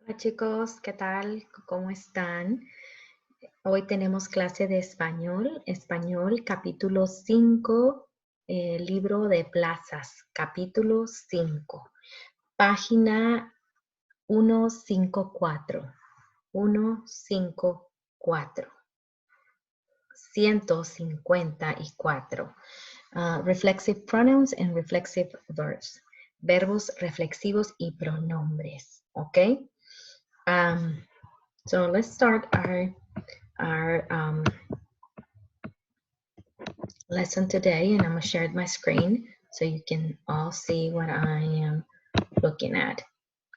Hola chicos, ¿qué tal? ¿Cómo están? Hoy tenemos clase de español capítulo 5, libro de plazas, capítulo 5, página 154, 154, 154. Reflexive pronouns and reflexive verbs, verbos reflexivos y pronombres, ¿ok? So let's start our lesson today, and I'm gonna share my screen so you can all see what I am looking at.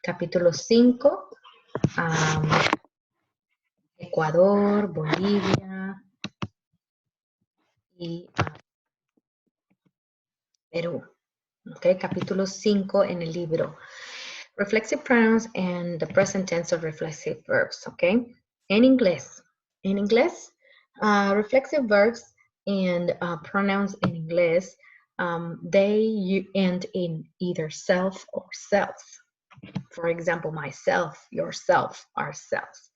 Capítulo 5, Ecuador, Bolivia y Perú. Okay, capítulo 5 en el libro. Reflexive pronouns and the present tense of reflexive verbs, okay? En inglés, reflexive verbs and pronouns in English, they end in either self or selves. For example, myself, yourself, ourselves.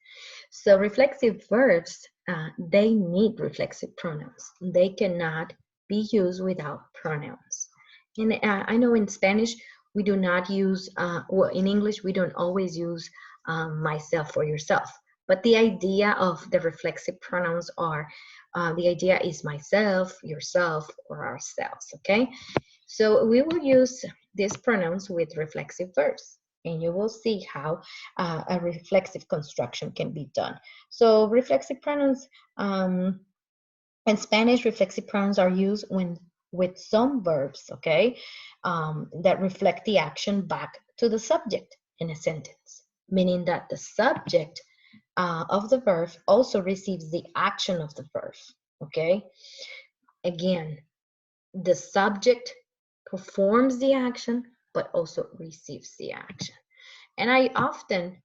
So reflexive verbs, they need reflexive pronouns. They cannot be used without pronouns. And I know in Spanish, we do not use, well, in English, we don't always use myself or yourself. But the idea of the reflexive pronouns are, the idea is myself, yourself, or ourselves, okay? So we will use these pronouns with reflexive verbs, and you will see how a reflexive construction can be done. So reflexive pronouns, in Spanish, reflexive pronouns are used when with some verbs, okay, that reflect the action back to the subject in a sentence, meaning that the subject of the verb also receives the action of the verb, okay? Again, the subject performs the action, but also receives the action. And I often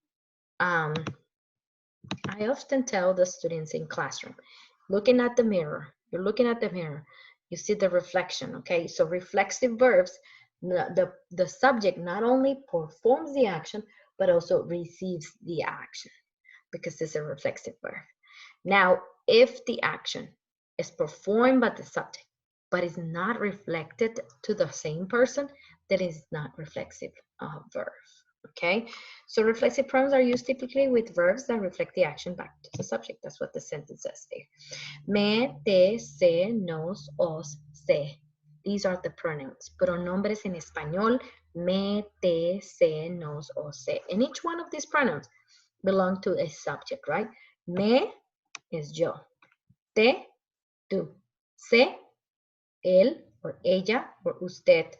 tell the students in classroom, looking at the mirror, you're looking at the mirror, you see the reflection, okay? So reflexive verbs, the subject not only performs the action, but also receives the action because it's a reflexive verb. Now, if the action is performed by the subject, but is not reflected to the same person, that is not reflexive verb. Okay, so reflexive pronouns are used typically with verbs that reflect the action back to the subject. That's what the sentence says there. Me, te, se, nos, os, se. These are the pronouns. Pronombres en español, me, te, se, nos, os, se. And each one of these pronouns belong to a subject, right? Me is yo. Te, tú. Se, él or ella or usted.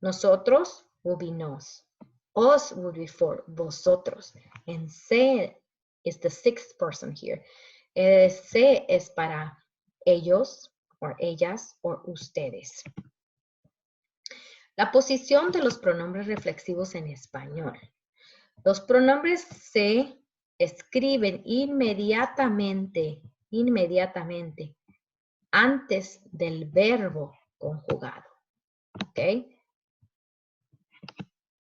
Nosotros will be nos. Os will be for vosotros. And se is the sixth person here. Se es para ellos or ellas or ustedes. La posición de los pronombres reflexivos en español. Los pronombres se escriben inmediatamente antes del verbo conjugado. ¿Ok?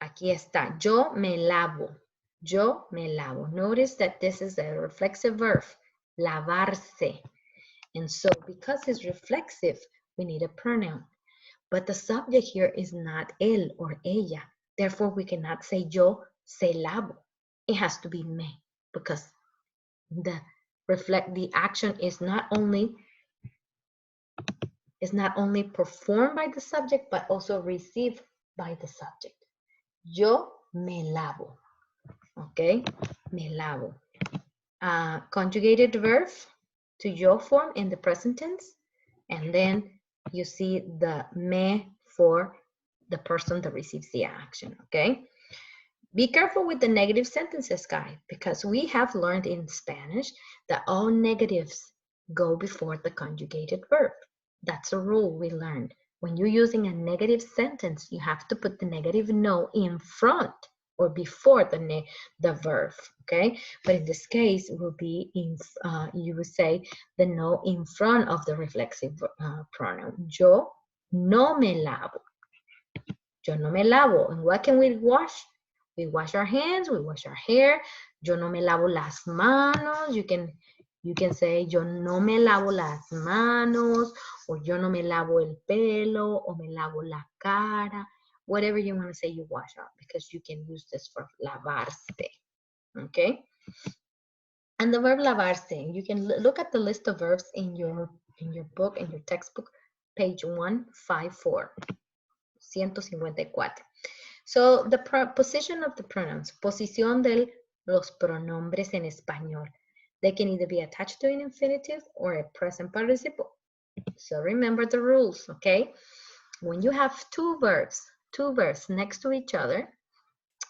Aquí está. Yo me lavo. Yo me lavo. Notice that this is a reflexive verb. Lavarse. And so because it's reflexive, we need a pronoun. But the subject here is not él or ella. Therefore, we cannot say yo se lavo. It has to be me because the action is not only performed by the subject, but also received by the subject. Yo me lavo. Okay, me lavo. Conjugated verb to yo form in the present tense, and then you see the me for the person that receives the action. Okay. Be careful with the negative sentences, guys, because we have learned in Spanish that all negatives go before the conjugated verb. That's a rule we learned. When you're using a negative sentence, you have to put the negative no in front or before the verb, okay? But in this case, it will be you would say the no in front of the reflexive pronoun. Yo no me lavo. Yo no me lavo. And what can we wash? We wash our hands, we wash our hair. Yo no me lavo las manos. You can say yo no me lavo las manos, or yo no me lavo el pelo, or me lavo la cara. Whatever you want to say, you wash out, because you can use this for lavarse. Okay? And the verb lavarse, you can look at the list of verbs in your book, in your textbook, page 154. 154. So the position of the pronouns, posición de los pronombres en español. They can either be attached to an infinitive or a present participle. So remember the rules, okay? When you have two verbs next to each other,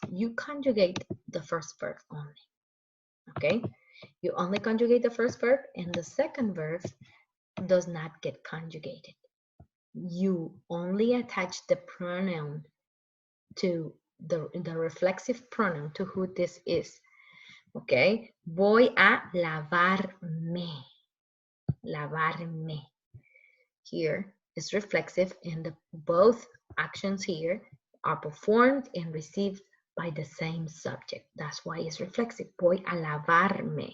you conjugate the first verb only, okay? You only conjugate the first verb, and the second verb does not get conjugated. You only attach the pronoun to the reflexive pronoun to who this is. Okay, voy a lavarme. Lavarme. Here is reflexive, and both actions here are performed and received by the same subject. That's why it's reflexive. Voy a lavarme.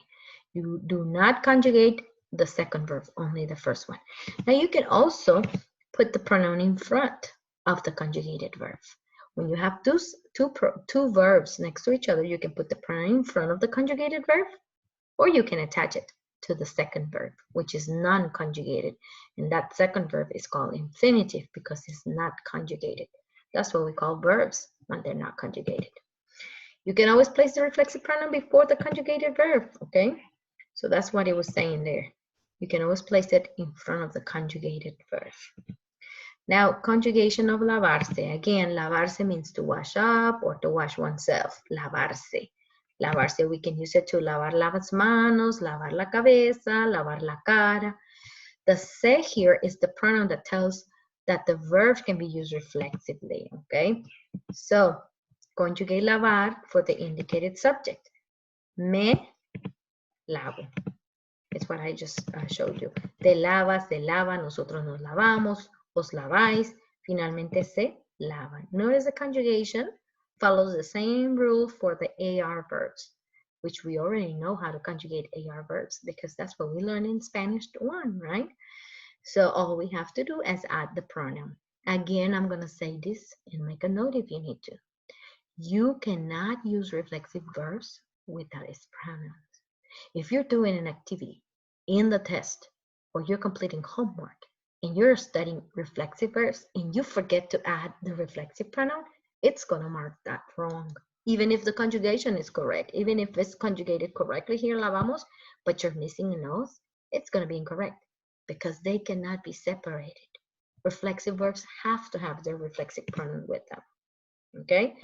You do not conjugate the second verb, only the first one. Now you can also put the pronoun in front of the conjugated verb. When you have two verbs next to each other, you can put the pronoun in front of the conjugated verb, or you can attach it to the second verb, which is non-conjugated. And that second verb is called infinitive because it's not conjugated. That's what we call verbs when they're not conjugated. You can always place the reflexive pronoun before the conjugated verb, okay? So that's what it was saying there. You can always place it in front of the conjugated verb. Now, conjugation of lavarse. Again, lavarse means to wash up or to wash oneself. Lavarse. Lavarse, we can use it to lavar las manos, lavar la cabeza, lavar la cara. The se here is the pronoun that tells that the verb can be used reflexively, okay? So, conjugate lavar for the indicated subject. Me lavo. It's what I just showed you. Te lavas, se lava, nosotros nos lavamos, os laváis, finalmente se lavan. Notice the conjugation follows the same rule for the AR verbs, which we already know how to conjugate AR verbs because that's what we learned in Spanish 1, right? So all we have to do is add the pronoun. Again, I'm going to say this and make a note if you need to. You cannot use reflexive verbs without its pronouns. If you're doing an activity in the test or you're completing homework and you're studying reflexive verbs and you forget to add the reflexive pronoun, it's going to mark that wrong. Even if the conjugation is correct, even if it's conjugated correctly here, lavamos, but you're missing a nose, it's going to be incorrect because they cannot be separated. Reflexive verbs have to have their reflexive pronoun with them, okay?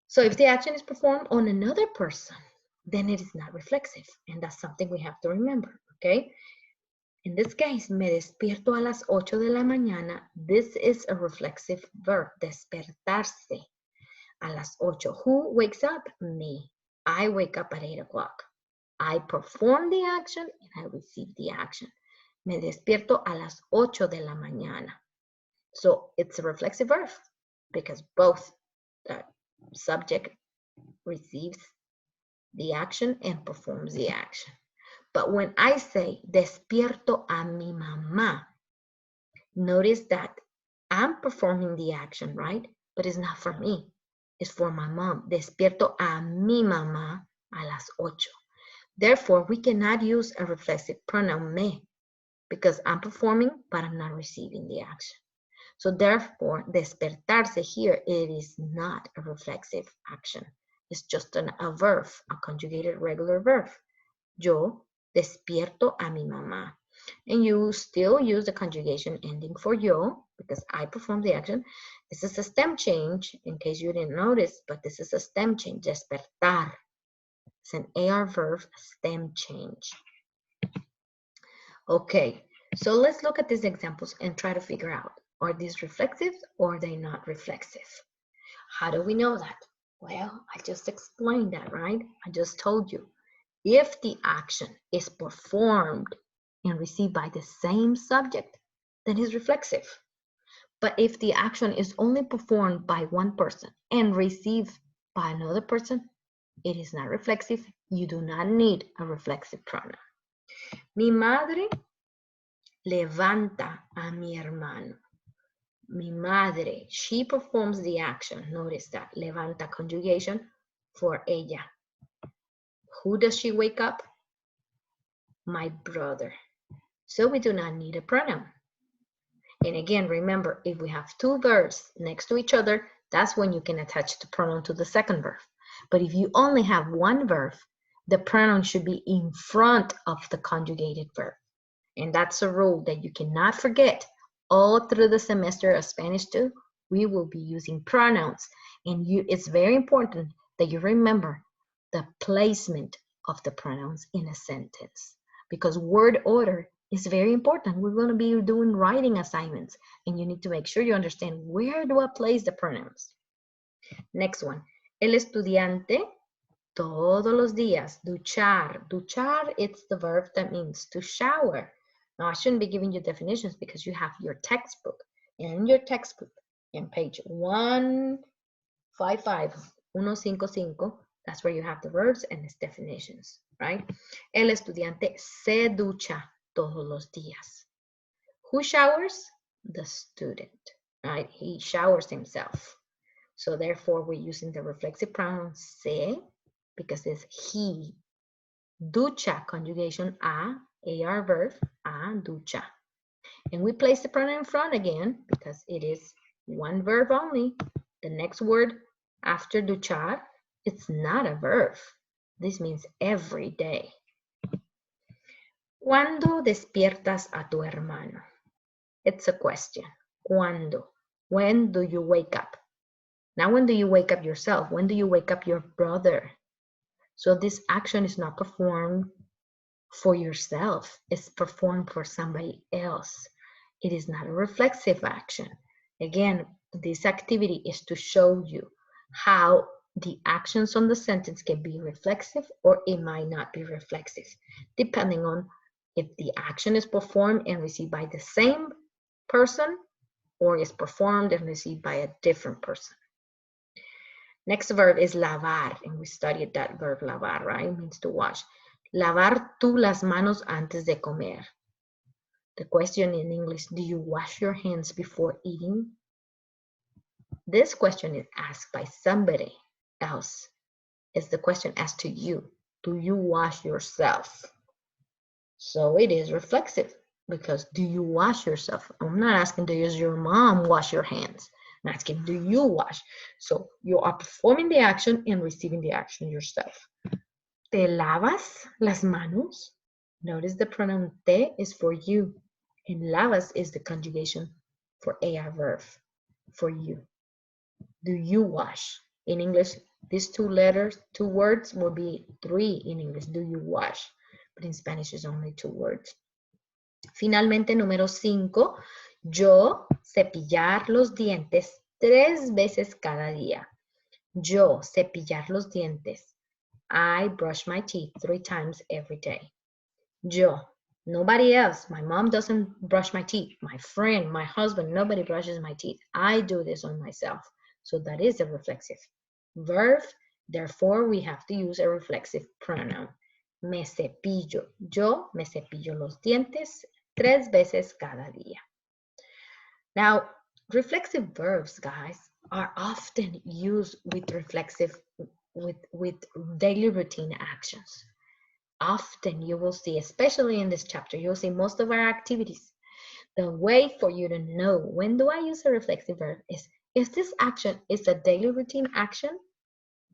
So if the action is performed on another person, then it is not reflexive, and that's something we have to remember, okay? In this case, me despierto a las 8 de la mañana. This is a reflexive verb, despertarse. A las 8. Who wakes up? Me. I wake up at 8 o'clock. I perform the action and I receive the action. Me despierto a las 8 de la mañana. So it's a reflexive verb because both the subject receives the action and performs the action. But when I say despierto a mi mamá, notice that I'm performing the action, right? But it's not for me. It's for my mom. Despierto a mi mamá a las 8. Therefore, we cannot use a reflexive pronoun me because I'm performing, but I'm not receiving the action. So therefore, despertarse here, it is not a reflexive action. It's just a verb, a conjugated regular verb. Yo despierto a mi mamá. And you still use the conjugation ending for yo because I perform the action. This is a stem change in case you didn't notice, but this is a stem change, despertar. It's an AR verb stem change. Okay, so let's look at these examples and try to figure out, are these reflexive or are they not reflexive? How do we know that? Well, I just explained that, right? I just told you. If the action is performed and received by the same subject, then it's reflexive. But if the action is only performed by one person and received by another person, it is not reflexive. You do not need a reflexive pronoun. Mi madre levanta a mi hermano. Mi madre, she performs the action. Notice that, levanta conjugation for ella. Who does she wake up? My brother. So we do not need a pronoun. And again, remember, if we have two verbs next to each other, that's when you can attach the pronoun to the second verb. But if you only have one verb, the pronoun should be in front of the conjugated verb. And that's a rule that you cannot forget. All through the semester of Spanish 2, we will be using pronouns. And it's very important that you remember the placement of the pronouns in a sentence. Because word order is very important. We're going to be doing writing assignments. And you need to make sure you understand, where do I place the pronouns? Next one. El estudiante todos los días. Duchar. Duchar, it's the verb that means to shower. Now, I shouldn't be giving you definitions because you have your textbook. And in your textbook, in page 155, that's where you have the verbs and its definitions, right? El estudiante se ducha todos los días. Who showers? The student, right? He showers himself. So therefore, we're using the reflexive pronoun se because it's he. Ducha, conjugation a AR verb, a ducha. And we place the pronoun in front again because it is one verb only. The next word after duchar, it's not a verb. This means every day. ¿Cuándo despiertas a tu hermano? It's a question. ¿Cuándo? When do you wake up? Now, when do you wake up yourself? When do you wake up your brother? So this action is not performed for yourself. It's performed for somebody else. It is not a reflexive action. Again, this activity is to show you how the actions on the sentence can be reflexive or it might not be reflexive, depending on if the action is performed and received by the same person or is performed and received by a different person. Next verb is lavar, and we studied that verb lavar, right? It means to wash. Lavar tú las manos antes de comer. The question in English, do you wash your hands before eating? This question is asked by somebody else. It's the question asked to you. Do you wash yourself? So it is reflexive because do you wash yourself? I'm not asking, does your mom wash your hands? I'm asking, do you wash? So you are performing the action and receiving the action yourself. ¿Te lavas las manos? Notice the pronoun te is for you, and lavas is the conjugation for AR verb, for you. Do you wash? In English, these two words will be three in English. Do you wash? But in Spanish, it's only two words. Finalmente, número 5, yo cepillar los dientes 3 veces cada día. Yo cepillar los dientes. I brush my teeth 3 times every day. Yo, nobody else. My mom doesn't brush my teeth. My friend, my husband, nobody brushes my teeth. I do this on myself. So that is a reflexive verb. Therefore, we have to use a reflexive pronoun. Me cepillo. Yo me cepillo los dientes 3 veces cada día. Now, reflexive verbs, guys, are often used with daily routine actions. Often you will see, especially in this chapter, you'll see most of our activities. The way for you to know when do I use a reflexive verb is this action is a daily routine action,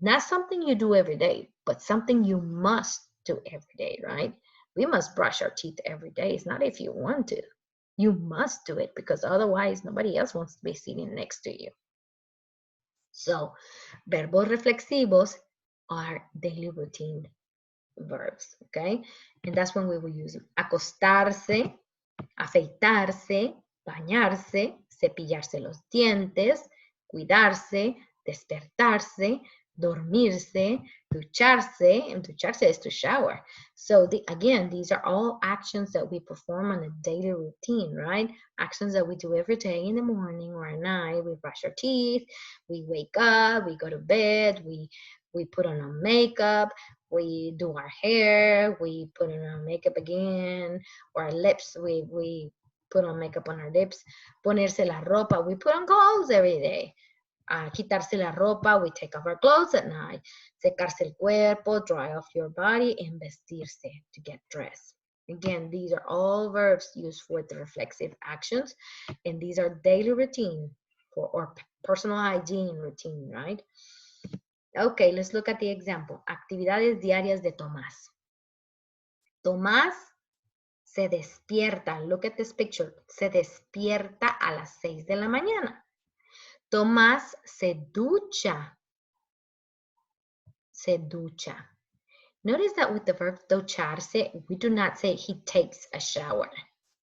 not something you do every day, but something you must do every day, right? We must brush our teeth every day. It's not if you want to. You must do it because otherwise nobody else wants to be sitting next to you. So, verbos reflexivos are daily routine verbs, okay? And that's when we will use them. Acostarse, afeitarse, bañarse, cepillarse los dientes, cuidarse, despertarse, dormirse, ducharse, and ducharse is to shower. So again, these are all actions that we perform on a daily routine, right? Actions that we do every day in the morning or at night. We brush our teeth, we wake up, we go to bed, we put on our makeup, we do our hair, we put on our makeup again, or our lips, we put on makeup on our lips, ponerse la ropa, we put on clothes every day. Quitarse la ropa, we take off our clothes at night. Secarse el cuerpo, dry off your body, and vestirse, to get dressed. Again, these are all verbs used for the reflexive actions, and these are daily routine or personal hygiene routine, right? Okay, let's look at the example. Actividades diarias de Tomás. Tomás se despierta. Look at this picture. Se despierta a las 6 de la mañana. Tomás se ducha. Se ducha. Notice that with the verb ducharse, we do not say he takes a shower.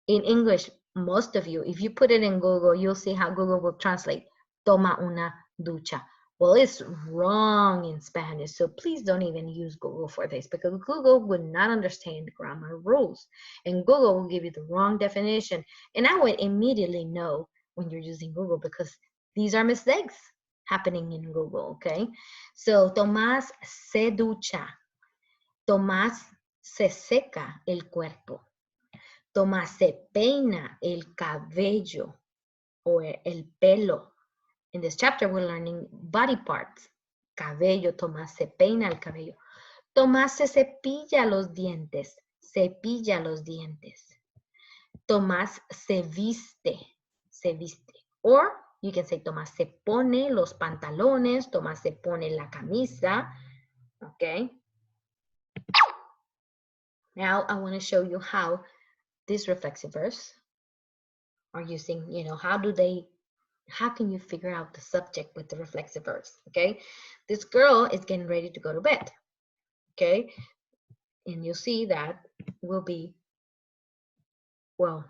In English, most of you, if you put it in Google, you'll see how Google will translate toma una ducha. Well, it's wrong in Spanish, so please don't even use Google for this because Google would not understand grammar rules. And Google will give you the wrong definition. And I would immediately know when you're using Google because these are mistakes happening in Google, okay? So, Tomás se ducha. Tomás se seca el cuerpo. Tomás se peina el cabello or el pelo. In this chapter, we're learning body parts. Cabello, Tomás se peina el cabello. Tomás se cepilla los dientes. Cepilla los dientes. Tomás se viste. Se viste. Or you can say Tomás se pone los pantalones. Tomás se pone la camisa. Okay. Now I want to show you how these reflexive verbs are using, how can you figure out the subject with the reflexive verbs, okay? This girl is getting ready to go to bed, okay? And you'll see that will be, well,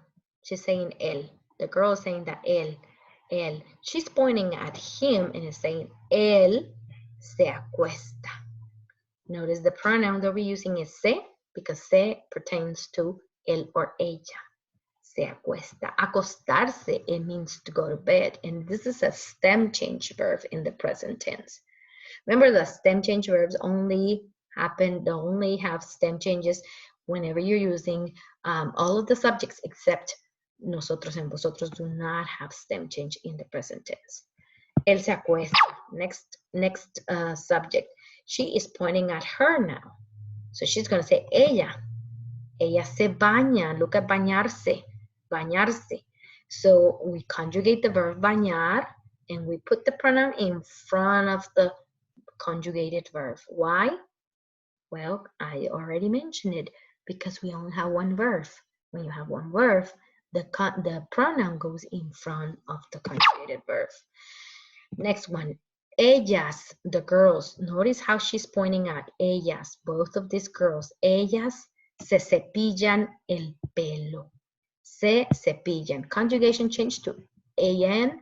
she's saying él. The girl is saying that él. She's pointing at him and is saying él se acuesta. Notice the pronoun that we're using is se because se pertains to él or ella. Se acuesta. Acostarse, it means to go to bed. And this is a stem change verb in the present tense. Remember, the stem change verbs only have stem changes whenever you're using all of the subjects except nosotros and vosotros do not have stem change in the present tense. Él se acuesta. Next subject. She is pointing at her now. So she's going to say ella. Ella se baña. Look at bañarse. Bañarse. So we conjugate the verb bañar and we put the pronoun in front of the conjugated verb. Why? Well, I already mentioned it because we only have one verb. When you have one verb, the pronoun goes in front of the conjugated verb. Next one. Ellas, the girls. Notice how she's pointing at ellas, both of these girls. Ellas se cepillan el pelo. Se cepillan. Conjugation change to an,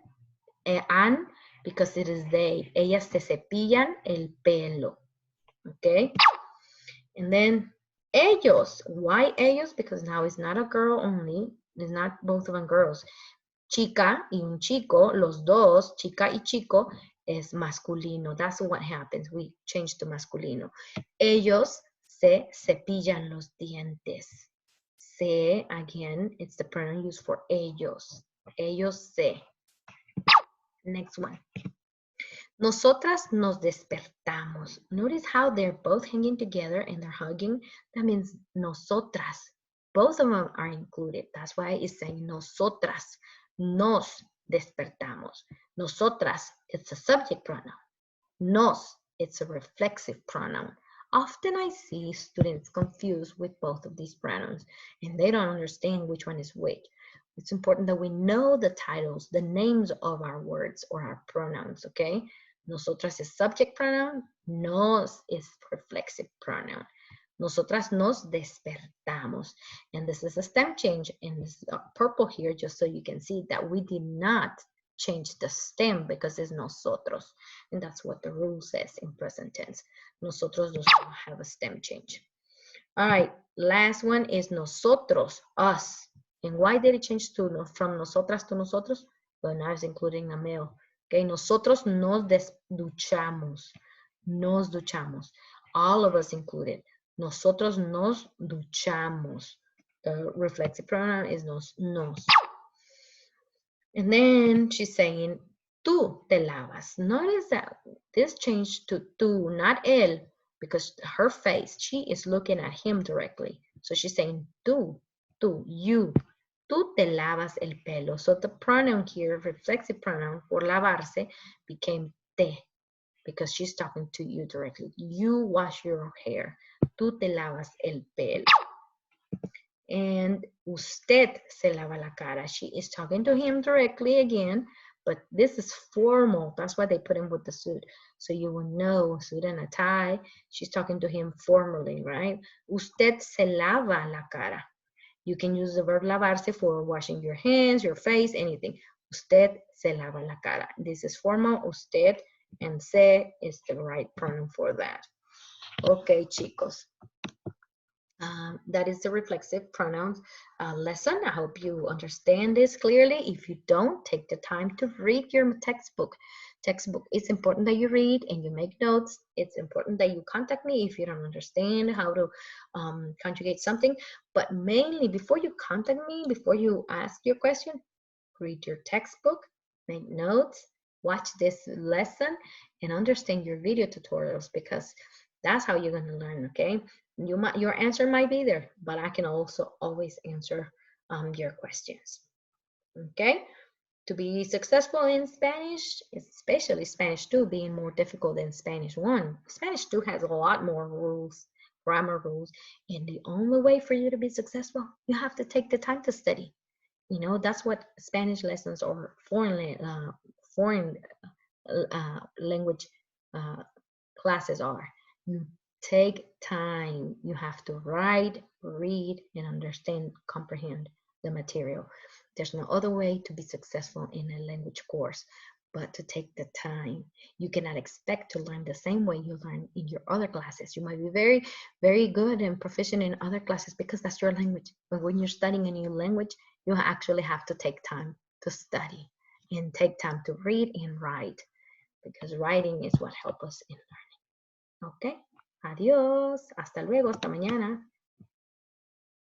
because it is they. Ellas se cepillan el pelo. Okay? And then ellos. Why ellos? Because now it's not a girl only. It's not both of them girls. Chica y un chico, los dos, chica y chico, es masculino. That's what happens. We change to masculino. Ellos se cepillan los dientes. Se, again, it's the pronoun used for ellos. Ellos se. Next one. Nosotras nos despertamos. Notice how they're both hanging together and they're hugging. That means nosotras. Both of them are included. That's why it's saying nosotras. Nos despertamos. Nosotras, it's a subject pronoun. Nos, it's a reflexive pronoun. Often I see students confused with both of these pronouns and they don't understand which one is which. It's important that we know the titles, the names of our words or our pronouns, okay? Nosotras is subject pronoun. Nos is reflexive pronoun. Nosotras nos despertamos. And this is a stem change. And this is purple here just so you can see that we did not change the stem because it's nosotros. And that's what the rule says in present tense. Nosotros does not have a stem change. All right, last one is nosotros, us. And why did it change to from nosotras to nosotros? Well, now it's including a male. Okay, nosotros nos duchamos. Nos duchamos. All of us included. Nosotros nos duchamos. The reflexive pronoun is nos. And then she's saying, tú te lavas. Notice that this changed to tú, not él, because her face, she is looking at him directly. So she's saying, tú, you. Tú te lavas el pelo. So the pronoun here, reflexive pronoun, por lavarse, became te, because she's talking to you directly. You wash your hair. Tú te lavas el pelo. And usted se lava la cara. She is talking to him directly again, but this is formal. That's why they put him with the suit. So you will know, suit and a tie. She's talking to him formally, right? Usted se lava la cara. You can use the verb lavarse for washing your hands, your face, anything. Usted se lava la cara. This is formal. Usted and se is the right pronoun for that. Okay, chicos. That is the reflexive pronouns lesson. I hope you understand this clearly. If you don't, take the time to read your textbook. It's important that you read and you make notes. It's important that you contact me if you don't understand how to conjugate something. But mainly, before you contact me, before you ask your question, read your textbook, make notes, watch this lesson, and understand your video tutorials, because that's how you're going to learn, okay? Your answer might be there, but I can also always answer your questions, okay? To be successful in Spanish, especially Spanish 2 being more difficult than Spanish 1. Spanish 2 has a lot more rules, grammar rules, and the only way for you to be successful, you have to take the time to study. You know, that's what Spanish lessons or foreign language classes are. You take time. You have to write, read, and understand, comprehend the material. There's no other way to be successful in a language course but to take the time. You cannot expect to learn the same way you learn in your other classes. You might be very, very good and proficient in other classes because that's your language. But when you're studying a new language, you actually have to take time to study and take time to read and write, because writing is what helps us in learning. Okay? Adiós. Hasta luego. Hasta mañana.